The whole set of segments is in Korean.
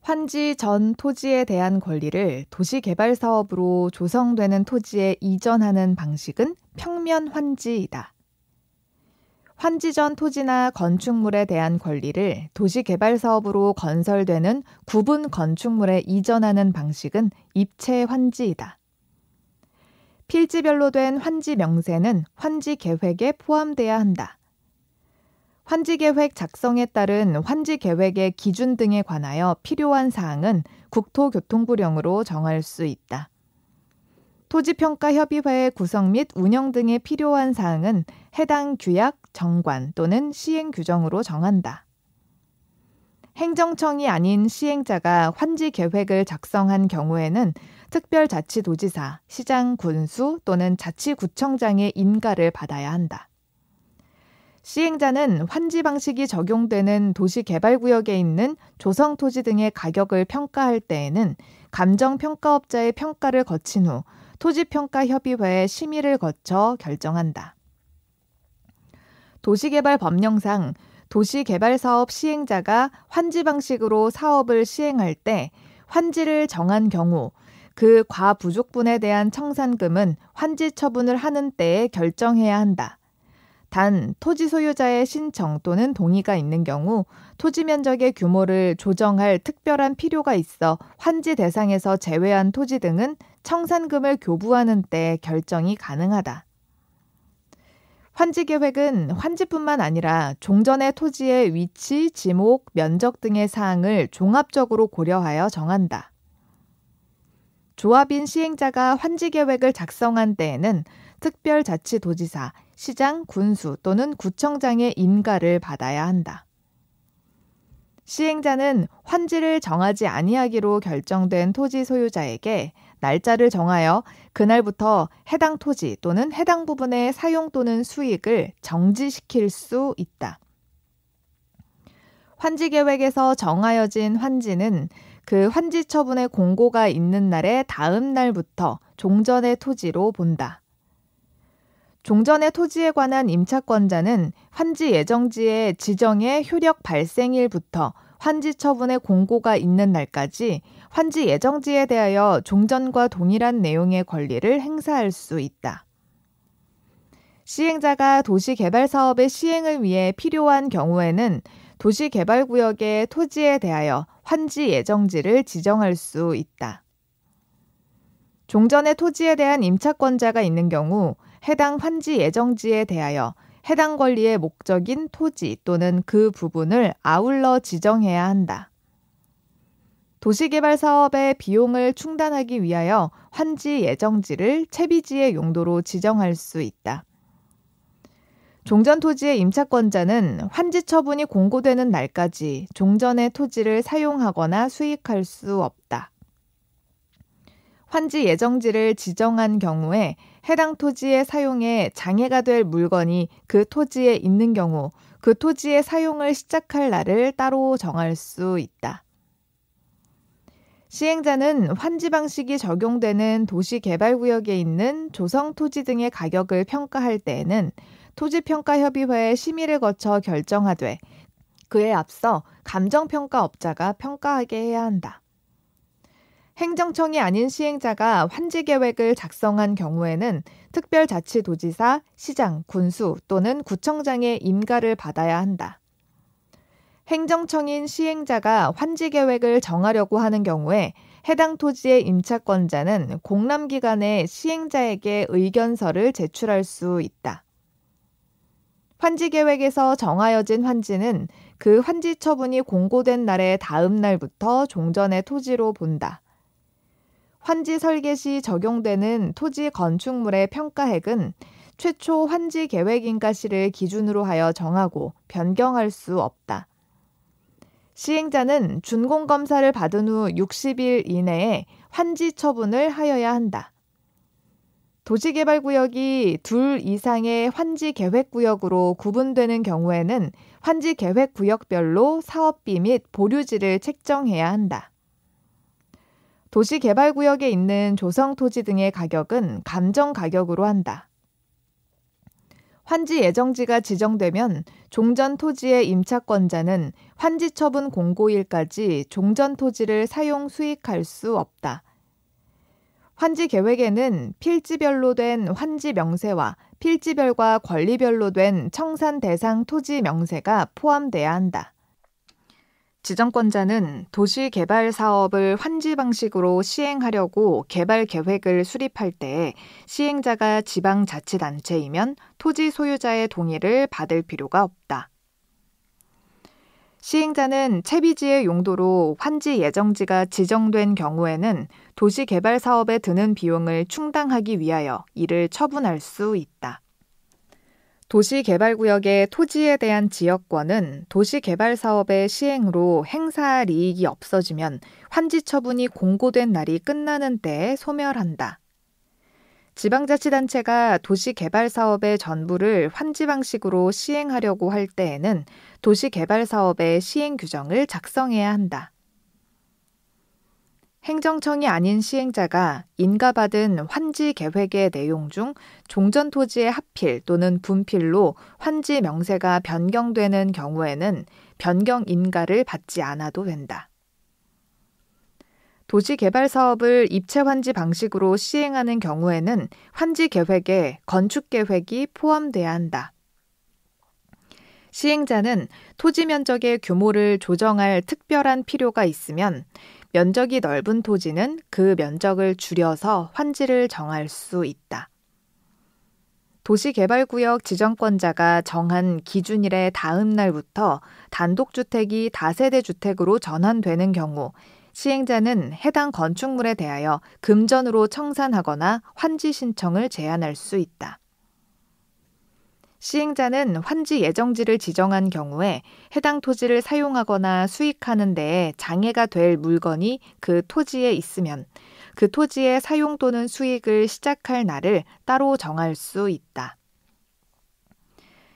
환지 전 토지에 대한 권리를 도시개발사업으로 조성되는 토지에 이전하는 방식은 평면 환지이다. 환지 전 토지나 건축물에 대한 권리를 도시개발사업으로 건설되는 구분 건축물에 이전하는 방식은 입체 환지이다. 필지별로 된 환지 명세는 환지 계획에 포함돼야 한다. 환지 계획 작성에 따른 환지 계획의 기준 등에 관하여 필요한 사항은 국토교통부령으로 정할 수 있다. 토지평가협의회의 구성 및 운영 등에 필요한 사항은 해당 규약, 정관 또는 시행 규정으로 정한다. 행정청이 아닌 시행자가 환지 계획을 작성한 경우에는 특별자치도지사, 시장, 군수 또는 자치구청장의 인가를 받아야 한다. 시행자는 환지 방식이 적용되는 도시개발구역에 있는 조성토지 등의 가격을 평가할 때에는 감정평가업자의 평가를 거친 후 토지평가협의회의 심의를 거쳐 결정한다. 도시개발법령상 도시개발사업 시행자가 환지 방식으로 사업을 시행할 때 환지를 정한 경우 그 과부족분에 대한 청산금은 환지 처분을 하는 때에 결정해야 한다. 단 토지 소유자의 신청 또는 동의가 있는 경우 토지 면적의 규모를 조정할 특별한 필요가 있어 환지 대상에서 제외한 토지 등은 청산금을 교부하는 때 결정이 가능하다. 환지 계획은 환지뿐만 아니라 종전의 토지의 위치, 지목, 면적 등의 사항을 종합적으로 고려하여 정한다. 조합인 시행자가 환지 계획을 작성한 때에는 특별자치도지사, 시장, 군수 또는 구청장의 인가를 받아야 한다. 시행자는 환지를 정하지 아니하기로 결정된 토지 소유자에게 날짜를 정하여 그날부터 해당 토지 또는 해당 부분의 사용 또는 수익을 정지시킬 수 있다. 환지 계획에서 정하여진 환지는 그 환지 처분의 공고가 있는 날의 다음 날부터 종전의 토지로 본다. 종전의 토지에 관한 임차권자는 환지 예정지의 지정의 효력 발생일부터 환지 처분의 공고가 있는 날까지 환지 예정지에 대하여 종전과 동일한 내용의 권리를 행사할 수 있다. 시행자가 도시개발사업의 시행을 위해 필요한 경우에는 도시개발구역의 토지에 대하여 환지 예정지를 지정할 수 있다. 종전의 토지에 대한 임차권자가 있는 경우 해당 환지 예정지에 대하여 해당 권리의 목적인 토지 또는 그 부분을 아울러 지정해야 한다. 도시개발 사업의 비용을 충당하기 위하여 환지 예정지를 채비지의 용도로 지정할 수 있다. 종전 토지의 임차권자는 환지 처분이 공고되는 날까지 종전의 토지를 사용하거나 수익할 수 없다. 환지 예정지를 지정한 경우에 해당 토지의 사용에 장애가 될 물건이 그 토지에 있는 경우 그 토지의 사용을 시작할 날을 따로 정할 수 있다. 시행자는 환지 방식이 적용되는 도시개발구역에 있는 조성토지 등의 가격을 평가할 때에는 토지평가협의회의 심의를 거쳐 결정하되 그에 앞서 감정평가업자가 평가하게 해야 한다. 행정청이 아닌 시행자가 환지 계획을 작성한 경우에는 특별자치도지사, 시장, 군수 또는 구청장의 인가를 받아야 한다. 행정청인 시행자가 환지 계획을 정하려고 하는 경우에 해당 토지의 임차권자는 공람기간에 시행자에게 의견서를 제출할 수 있다. 환지 계획에서 정하여진 환지는 그 환지 처분이 공고된 날의 다음 날부터 종전의 토지로 본다. 환지 설계 시 적용되는 토지 건축물의 평가액은 최초 환지 계획 인가시를 기준으로 하여 정하고 변경할 수 없다. 시행자는 준공검사를 받은 후 60일 이내에 환지 처분을 하여야 한다. 도시개발구역이 둘 이상의 환지 계획구역으로 구분되는 경우에는 환지 계획구역별로 사업비 및 보류지를 책정해야 한다. 도시개발구역에 있는 조성토지 등의 가격은 감정가격으로 한다. 환지 예정지가 지정되면 종전 토지의 임차권자는 환지 처분 공고일까지 종전 토지를 사용 수익할 수 없다. 환지 계획에는 필지별로 된 환지 명세와 필지별과 권리별로 된 청산 대상 토지 명세가 포함돼야 한다. 지정권자는 도시 개발 사업을 환지 방식으로 시행하려고 개발 계획을 수립할 때 시행자가 지방자치단체이면 토지 소유자의 동의를 받을 필요가 없다. 시행자는 채비지의 용도로 환지 예정지가 지정된 경우에는 도시 개발 사업에 드는 비용을 충당하기 위하여 이를 처분할 수 있다. 도시개발구역의 토지에 대한 지역권은 도시개발 사업의 시행으로 행사할 이익이 없어지면 환지 처분이 공고된 날이 끝나는 때에 소멸한다. 지방자치단체가 도시개발 사업의 전부를 환지 방식으로 시행하려고 할 때에는 도시개발 사업의 시행 규정을 작성해야 한다. 행정청이 아닌 시행자가 인가받은 환지 계획의 내용 중 종전 토지의 합필 또는 분필로 환지 명세가 변경되는 경우에는 변경 인가를 받지 않아도 된다. 도시개발 사업을 입체 환지 방식으로 시행하는 경우에는 환지 계획에 건축 계획이 포함돼야 한다. 시행자는 토지 면적의 규모를 조정할 특별한 필요가 있으면 면적이 넓은 토지는 그 면적을 줄여서 환지를 정할 수 있다. 도시개발구역 지정권자가 정한 기준일의 다음 날부터 단독주택이 다세대 주택으로 전환되는 경우 시행자는 해당 건축물에 대하여 금전으로 청산하거나 환지 신청을 제한할 수 있다. 시행자는 환지 예정지를 지정한 경우에 해당 토지를 사용하거나 수익하는 데에 장애가 될 물건이 그 토지에 있으면 그 토지의 사용 또는 수익을 시작할 날을 따로 정할 수 있다.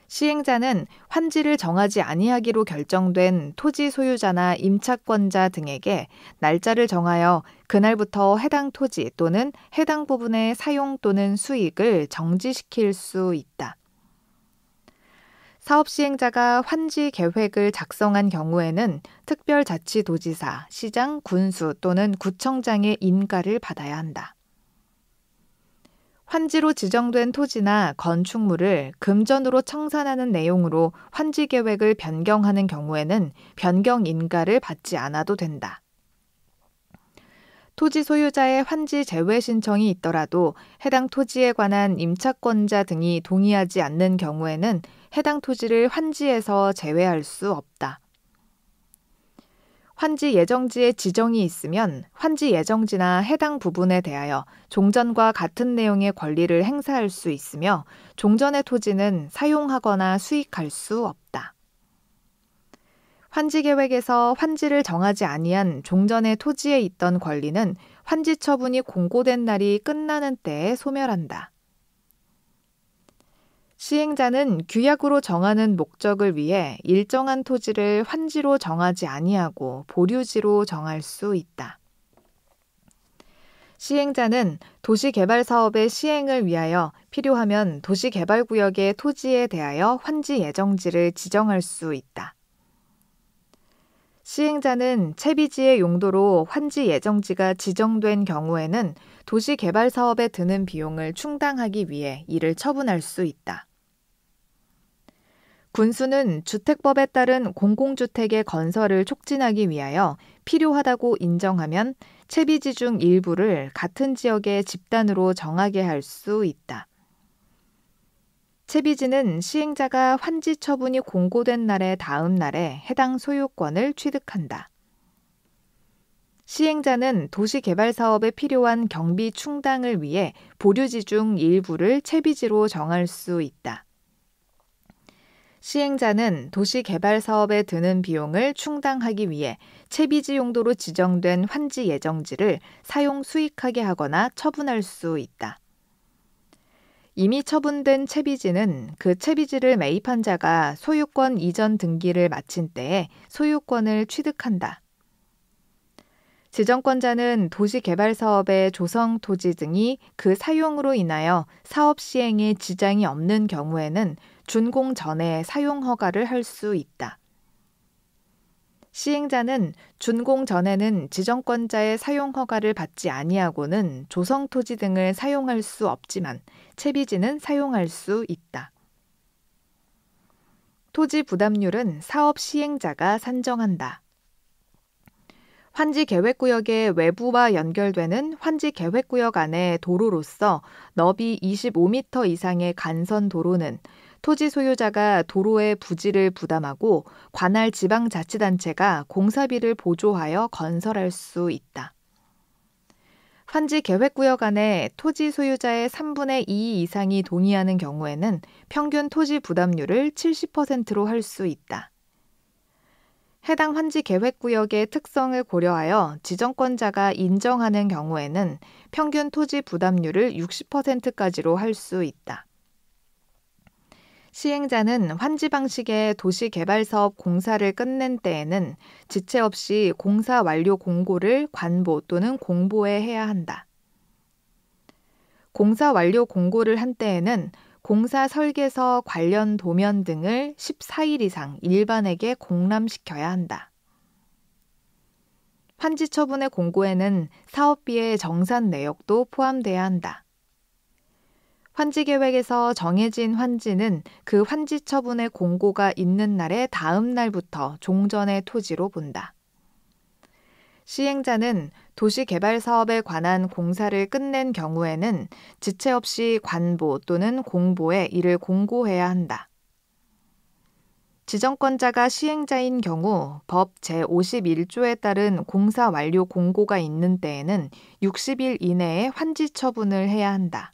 시행자는 환지를 정하지 아니하기로 결정된 토지 소유자나 임차권자 등에게 날짜를 정하여 그날부터 해당 토지 또는 해당 부분의 사용 또는 수익을 정지시킬 수 있다. 사업 시행자가 환지 계획을 작성한 경우에는 특별자치도지사, 시장, 군수 또는 구청장의 인가를 받아야 한다. 환지로 지정된 토지나 건축물을 금전으로 청산하는 내용으로 환지 계획을 변경하는 경우에는 변경 인가를 받지 않아도 된다. 토지 소유자의 환지 제외 신청이 있더라도 해당 토지에 관한 임차권자 등이 동의하지 않는 경우에는 해당 토지를 환지에서 제외할 수 없다. 환지 예정지에 지정이 있으면 환지 예정지나 해당 부분에 대하여 종전과 같은 내용의 권리를 행사할 수 있으며 종전의 토지는 사용하거나 수익할 수 없다. 환지 계획에서 환지를 정하지 아니한 종전의 토지에 있던 권리는 환지 처분이 공고된 날이 끝나는 때에 소멸한다. 시행자는 규약으로 정하는 목적을 위해 일정한 토지를 환지로 정하지 아니하고 보류지로 정할 수 있다. 시행자는 도시개발 사업의 시행을 위하여 필요하면 도시개발구역의 토지에 대하여 환지 예정지를 지정할 수 있다. 시행자는 채비지의 용도로 환지 예정지가 지정된 경우에는 도시개발 사업에 드는 비용을 충당하기 위해 이를 처분할 수 있다. 군수는 주택법에 따른 공공주택의 건설을 촉진하기 위하여 필요하다고 인정하면 채비지 중 일부를 같은 지역의 집단으로 정하게 할 수 있다. 채비지는 시행자가 환지 처분이 공고된 날의 다음 날에 해당 소유권을 취득한다. 시행자는 도시개발 사업에 필요한 경비 충당을 위해 보류지 중 일부를 채비지로 정할 수 있다. 시행자는 도시개발 사업에 드는 비용을 충당하기 위해 채비지 용도로 지정된 환지 예정지를 사용 수익하게 하거나 처분할 수 있다. 이미 처분된 채비지는 그 채비지를 매입한 자가 소유권 이전 등기를 마친 때에 소유권을 취득한다. 지정권자는 도시개발 사업의 조성 토지 등이 그 사용으로 인하여 사업 시행에 지장이 없는 경우에는 준공 전에 사용 허가를 할 수 있다. 시행자는 준공 전에는 지정권자의 사용 허가를 받지 아니하고는 조성토지 등을 사용할 수 없지만 채비지는 사용할 수 있다. 토지 부담률은 사업 시행자가 산정한다. 환지계획구역의 외부와 연결되는 환지계획구역 안의 도로로서 너비 25m 이상의 간선 도로는 토지 소유자가 도로의 부지를 부담하고 관할 지방자치단체가 공사비를 보조하여 건설할 수 있다. 환지계획구역 안에 토지 소유자의 3분의 2 이상이 동의하는 경우에는 평균 토지 부담률을 70%로 할 수 있다. 해당 환지계획구역의 특성을 고려하여 지정권자가 인정하는 경우에는 평균 토지 부담률을 60%까지로 할 수 있다. 시행자는 환지 방식의 도시개발사업 공사를 끝낸 때에는 지체 없이 공사 완료 공고를 관보 또는 공보에 해야 한다. 공사 완료 공고를 한 때에는 공사 설계서 관련 도면 등을 14일 이상 일반에게 공람시켜야 한다. 환지 처분의 공고에는 사업비의 정산 내역도 포함돼야 한다. 환지 계획에서 정해진 환지는 그 환지 처분의 공고가 있는 날의 다음 날부터 종전의 토지로 본다. 시행자는 도시개발 사업에 관한 공사를 끝낸 경우에는 지체 없이 관보 또는 공보에 이를 공고해야 한다. 지정권자가 시행자인 경우 법 제51조에 따른 공사 완료 공고가 있는 때에는 60일 이내에 환지 처분을 해야 한다.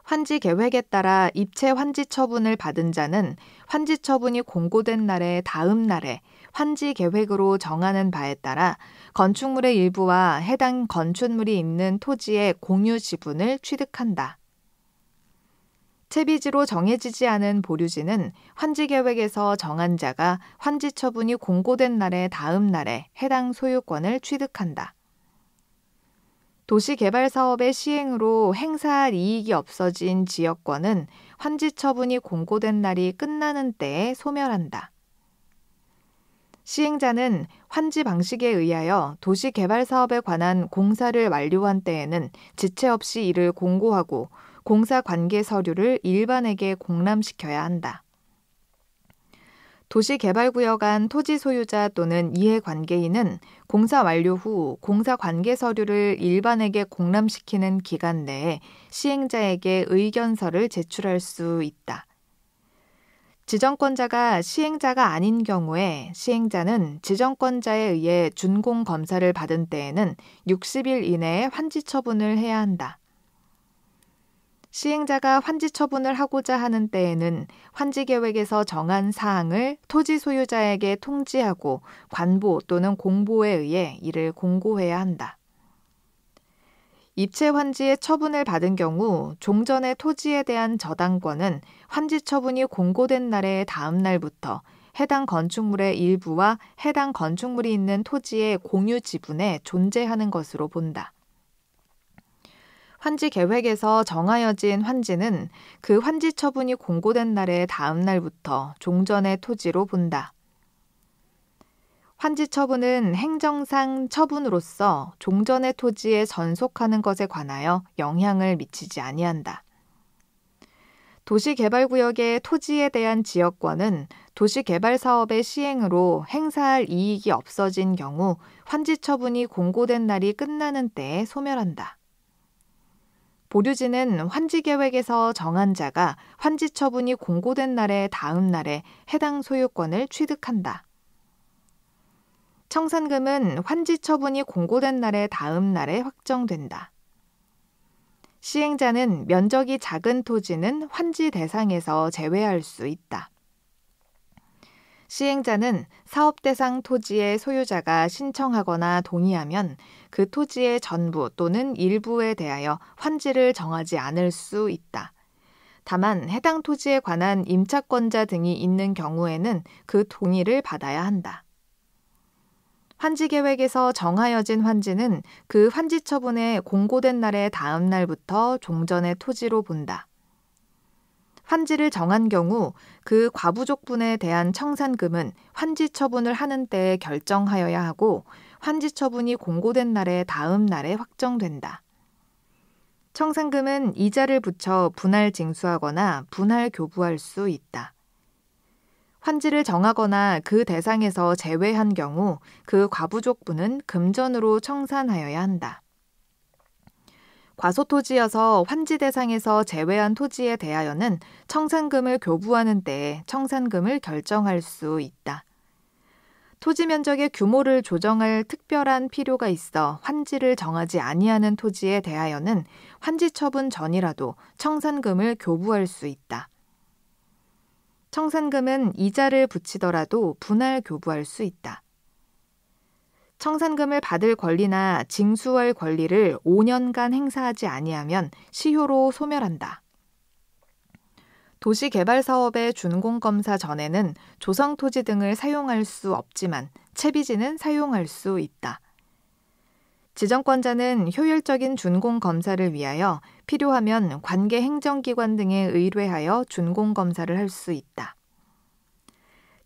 환지 계획에 따라 입체 환지 처분을 받은 자는 환지 처분이 공고된 날의 다음 날에 환지 계획으로 정하는 바에 따라 건축물의 일부와 해당 건축물이 있는 토지의 공유 지분을 취득한다. 채비지로 정해지지 않은 보류지는 환지 계획에서 정한 자가 환지 처분이 공고된 날의 다음 날에 해당 소유권을 취득한다. 도시개발 사업의 시행으로 행사할 이익이 없어진 지역권은 환지 처분이 공고된 날이 끝나는 때에 소멸한다. 시행자는 환지 방식에 의하여 도시개발 사업에 관한 공사를 완료한 때에는 지체 없이 이를 공고하고 공사 관계 서류를 일반에게 공람시켜야 한다. 도시개발구역 안 토지 소유자 또는 이해관계인은 공사 완료 후 공사 관계 서류를 일반에게 공람시키는 기간 내에 시행자에게 의견서를 제출할 수 있다. 지정권자가 시행자가 아닌 경우에 시행자는 지정권자에 의해 준공 검사를 받은 때에는 60일 이내에 환지 처분을 해야 한다. 시행자가 환지 처분을 하고자 하는 때에는 환지 계획에서 정한 사항을 토지 소유자에게 통지하고 관보 또는 공보에 의해 이를 공고해야 한다. 입체 환지의 처분을 받은 경우 종전의 토지에 대한 저당권은 환지 처분이 공고된 날의 다음 날부터 해당 건축물의 일부와 해당 건축물이 있는 토지의 공유 지분에 존재하는 것으로 본다. 환지 계획에서 정하여진 환지는 그 환지 처분이 공고된 날의 다음 날부터 종전의 토지로 본다. 환지 처분은 행정상 처분으로서 종전의 토지에 전속하는 것에 관하여 영향을 미치지 아니한다. 도시개발구역의 토지에 대한 지역권은 도시개발 사업의 시행으로 행사할 이익이 없어진 경우 환지 처분이 공고된 날이 끝나는 때에 소멸한다. 보류지는 환지 계획에서 정한 자가 환지 처분이 공고된 날의 다음 날에 해당 소유권을 취득한다. 청산금은 환지 처분이 공고된 날의 다음 날에 확정된다. 시행자는 면적이 작은 토지는 환지 대상에서 제외할 수 있다. 시행자는 사업 대상 토지의 소유자가 신청하거나 동의하면 그 토지의 전부 또는 일부에 대하여 환지를 정하지 않을 수 있다. 다만 해당 토지에 관한 임차권자 등이 있는 경우에는 그 동의를 받아야 한다. 환지 계획에서 정하여진 환지는 그 환지 처분의 공고된 날의 다음 날부터 종전의 토지로 본다. 환지를 정한 경우 그 과부족분에 대한 청산금은 환지 처분을 하는 때에 결정하여야 하고 환지 처분이 공고된 날의 다음 날에 확정된다. 청산금은 이자를 붙여 분할 징수하거나 분할 교부할 수 있다. 환지를 정하거나 그 대상에서 제외한 경우 그 과부족분은 금전으로 청산하여야 한다. 과소토지여서 환지 대상에서 제외한 토지에 대하여는 청산금을 교부하는 때에 청산금을 결정할 수 있다. 토지 면적의 규모를 조정할 특별한 필요가 있어 환지를 정하지 아니하는 토지에 대하여는 환지 처분 전이라도 청산금을 교부할 수 있다. 청산금은 이자를 붙이더라도 분할 교부할 수 있다. 청산금을 받을 권리나 징수할 권리를 5년간 행사하지 아니하면 시효로 소멸한다. 도시개발사업의 준공검사 전에는 조성토지 등을 사용할 수 없지만 채비지는 사용할 수 있다. 지정권자는 효율적인 준공검사를 위하여 필요하면 관계 행정기관 등에 의뢰하여 준공검사를 할 수 있다.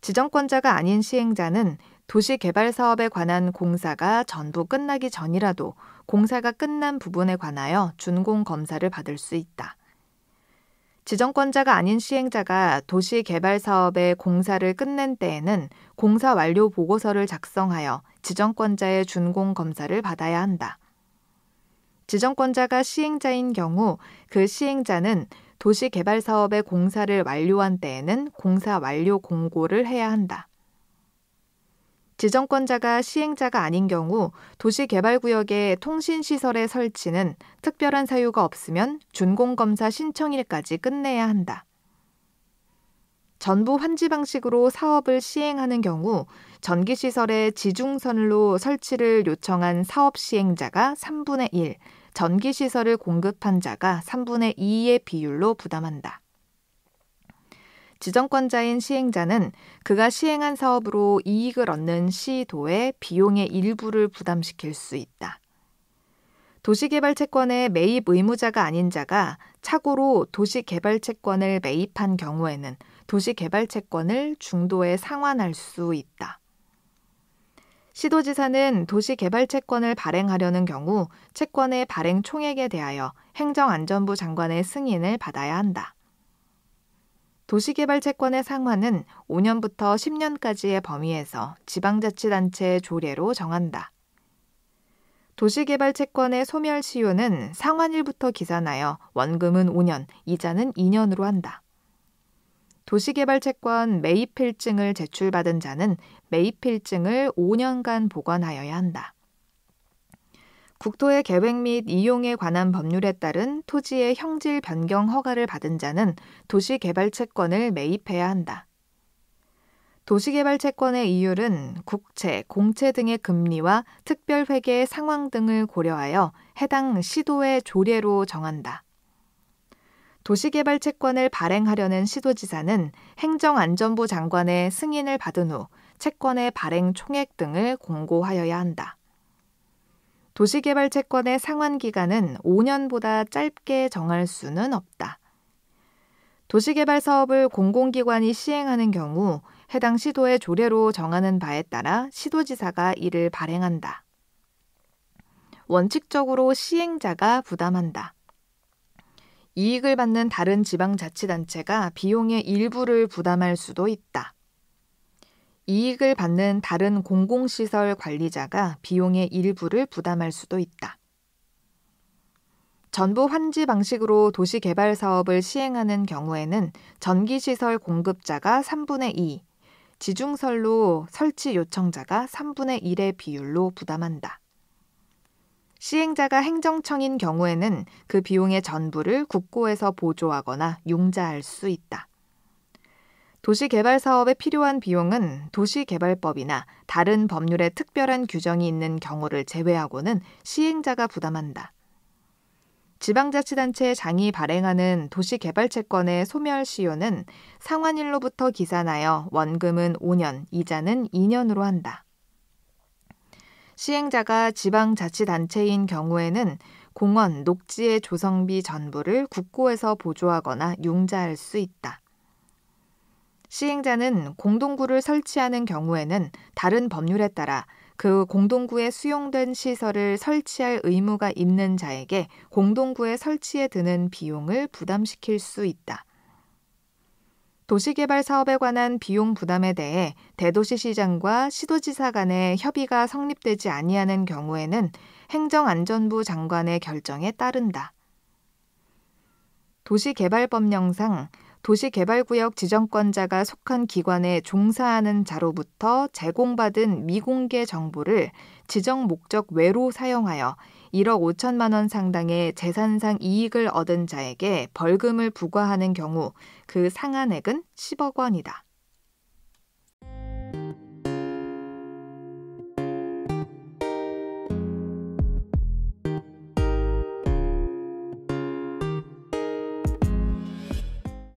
지정권자가 아닌 시행자는 도시개발사업에 관한 공사가 전부 끝나기 전이라도 공사가 끝난 부분에 관하여 준공검사를 받을 수 있다. 지정권자가 아닌 시행자가 도시개발사업의 공사를 끝낸 때에는 공사 완료 보고서를 작성하여 지정권자의 준공검사를 받아야 한다. 지정권자가 시행자인 경우 그 시행자는 도시개발사업의 공사를 완료한 때에는 공사 완료 공고를 해야 한다. 지정권자가 시행자가 아닌 경우 도시개발구역의 통신시설의 설치는 특별한 사유가 없으면 준공검사 신청일까지 끝내야 한다. 전부 환지 방식으로 사업을 시행하는 경우 전기시설의 지중선로 설치를 요청한 사업 시행자가 3분의 1, 전기시설을 공급한 자가 3분의 2의 비율로 부담한다. 지정권자인 시행자는 그가 시행한 사업으로 이익을 얻는 시도의 비용의 일부를 부담시킬 수 있다. 도시개발채권의 매입 의무자가 아닌 자가 착오로 도시개발채권을 매입한 경우에는 도시개발채권을 중도에 상환할 수 있다. 시도지사는 도시개발채권을 발행하려는 경우 채권의 발행 총액에 대하여 행정안전부 장관의 승인을 받아야 한다. 도시개발채권의 상환은 5년부터 10년까지의 범위에서 지방자치단체의 조례로 정한다. 도시개발채권의 소멸시효는 상환일부터 기산하여 원금은 5년, 이자는 2년으로 한다. 도시개발채권 매입필증을 제출받은 자는 매입필증을 5년간 보관하여야 한다. 국토의 계획 및 이용에 관한 법률에 따른 토지의 형질 변경 허가를 받은 자는 도시개발채권을 매입해야 한다. 도시개발채권의 이율은 국채, 공채 등의 금리와 특별회계 상황 등을 고려하여 해당 시도의 조례로 정한다. 도시개발채권을 발행하려는 시도지사는 행정안전부 장관의 승인을 받은 후 채권의 발행 총액 등을 공고하여야 한다. 도시개발채권의 상환기간은 5년보다 짧게 정할 수는 없다. 도시개발사업을 공공기관이 시행하는 경우 해당 시도의 조례로 정하는 바에 따라 시도지사가 이를 발행한다. 원칙적으로 시행자가 부담한다. 이익을 받는 다른 지방자치단체가 비용의 일부를 부담할 수도 있다. 이익을 받는 다른 공공시설 관리자가 비용의 일부를 부담할 수도 있다. 전부 환지 방식으로 도시개발 사업을 시행하는 경우에는 전기시설 공급자가 3분의 2, 지중선로 설치 요청자가 3분의 1의 비율로 부담한다. 시행자가 행정청인 경우에는 그 비용의 전부를 국고에서 보조하거나 융자할 수 있다. 도시개발 사업에 필요한 비용은 도시개발법이나 다른 법률에 특별한 규정이 있는 경우를 제외하고는 시행자가 부담한다. 지방자치단체 장이 발행하는 도시개발채권의 소멸시효는 상환일로부터 기산하여 원금은 5년, 이자는 2년으로 한다. 시행자가 지방자치단체인 경우에는 공원, 녹지의 조성비 전부를 국고에서 보조하거나 융자할 수 있다. 시행자는 공동구를 설치하는 경우에는 다른 법률에 따라 그 공동구에 수용된 시설을 설치할 의무가 있는 자에게 공동구의 설치에 드는 비용을 부담시킬 수 있다. 도시개발 사업에 관한 비용 부담에 대해 대도시시장과 시도지사 간의 협의가 성립되지 아니하는 경우에는 행정안전부 장관의 결정에 따른다. 도시개발법령상 도시개발구역 지정권자가 속한 기관에 종사하는 자로부터 제공받은 미공개 정보를 지정 목적 외로 사용하여 1억 5천만 원 상당의 재산상 이익을 얻은 자에게 벌금을 부과하는 경우 그 상한액은 10억 원이다.